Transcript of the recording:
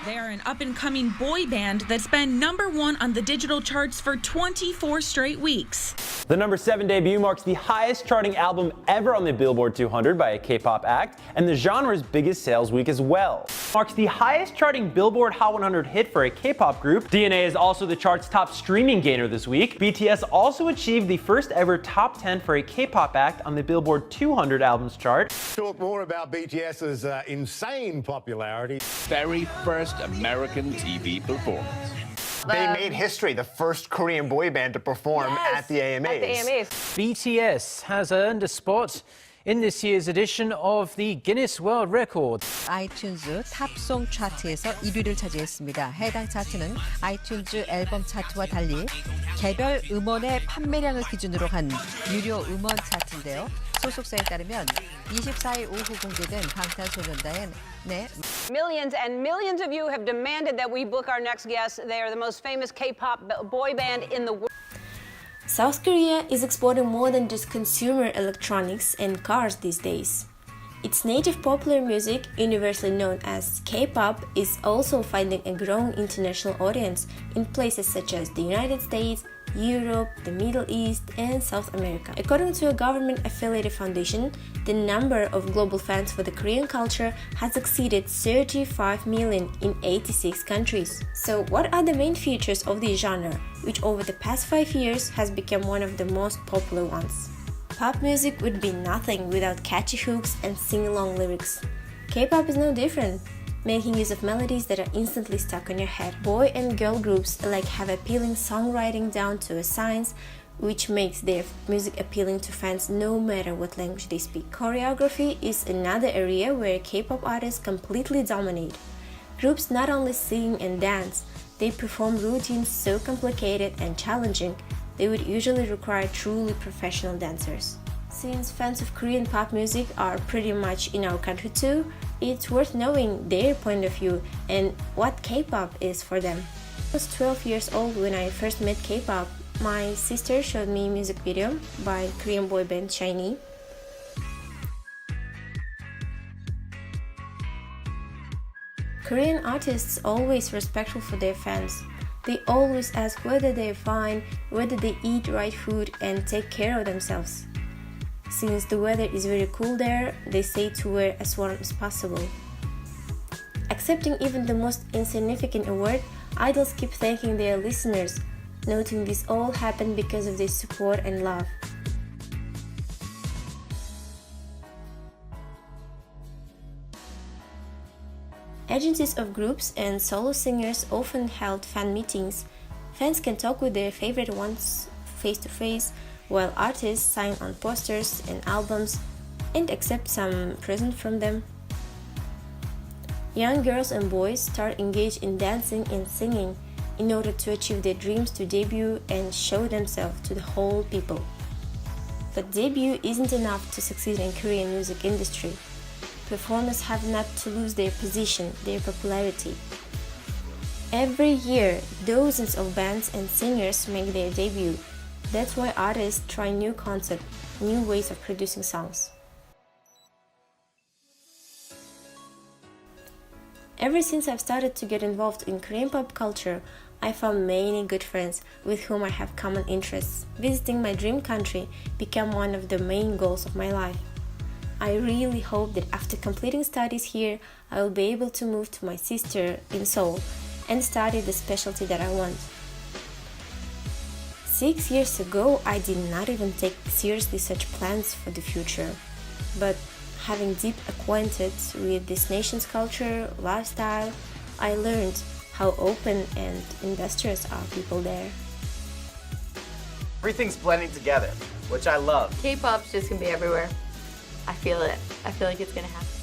They are an up-and-coming boy band that's been #1 on the digital charts for 24 straight weeks. The #7 debut marks the highest charting album ever on the Billboard 200 by a K-pop act, and the genre's biggest sales week as well. Marks the highest charting Billboard Hot 100 hit for a K-pop group. DNA is also the chart's top streaming gainer this week. BTS also achieved the first ever top 10 for a K-pop act on the Billboard 200 albums chart. Talk more about BTS's insane popularity. Very first American TV performance. They made history, the first Korean boy band to perform at the AMAs. BTS has earned a spot in this year's edition of the Guinness World Records. 아이튠즈 탑송 차트에서 1위를 차지했습니다. 해당 차트는 아이튠즈 앨범 차트와 달리 개별 음원의 판매량을 기준으로 한 유료 음원 차트인데요. 소속사에 따르면 24일 오후 공개된 방탄소년단의 Millions and millions of you have demanded that we book our next guest. They are the most famous K-pop boy band in the world. South Korea is exporting more than just consumer electronics and cars these days. Its native popular music, universally known as K-pop, is also finding a growing international audience in places such as the United States, Europe, the Middle East, and South America. According to a government-affiliated foundation, the number of global fans for the Korean culture has exceeded 35 million in 86 countries. So what are the main features of this genre, which over the past 5 years has become one of the most popular ones? Pop music would be nothing without catchy hooks and sing-along lyrics. K-pop is no different, making use of melodies that are instantly stuck on your head. Boy and girl groups alike have appealing songwriting down to a science, which makes their music appealing to fans no matter what language they speak. Choreography is another area where K-pop artists completely dominate. Groups not only sing and dance, they perform routines so complicated and challenging, they would usually require truly professional dancers. Since fans of Korean pop music are pretty much in our country too, it's worth knowing their point of view and what K-pop is for them. I was 12 years old when I first met K-pop. My sister showed me a music video by Korean boy band SHINee. Korean artists are always respectful for their fans. They always ask whether they're fine, whether they eat right food and take care of themselves. Since the weather is very cool there, they say to wear as warm as possible. Accepting even the most insignificant award, idols keep thanking their listeners, noting this all happened because of their support and love. Agencies of groups and solo singers often held fan meetings. Fans can talk with their favorite ones face-to-face, while artists sign on posters and albums and accept some present from them. Young girls and boys start engaged in dancing and singing in order to achieve their dreams to debut and show themselves to the whole people. But debut isn't enough to succeed in Korean music industry. Performers have not to lose their position, their popularity. Every year, dozens of bands and singers make their debut. That's why artists try new concepts, new ways of producing songs. Ever since I've started to get involved in Korean pop culture, I found many good friends with whom I have common interests. Visiting my dream country became one of the main goals of my life. I really hope that after completing studies here, I will be able to move to my sister in Seoul and study the specialty that I want. 6 years ago, I did not even take seriously such plans for the future. But having deep acquaintance with this nation's culture, lifestyle, I learned how open and industrious are people there. Everything's blending together, which I love. K-pop's just gonna be everywhere. I feel it. I feel like it's gonna happen.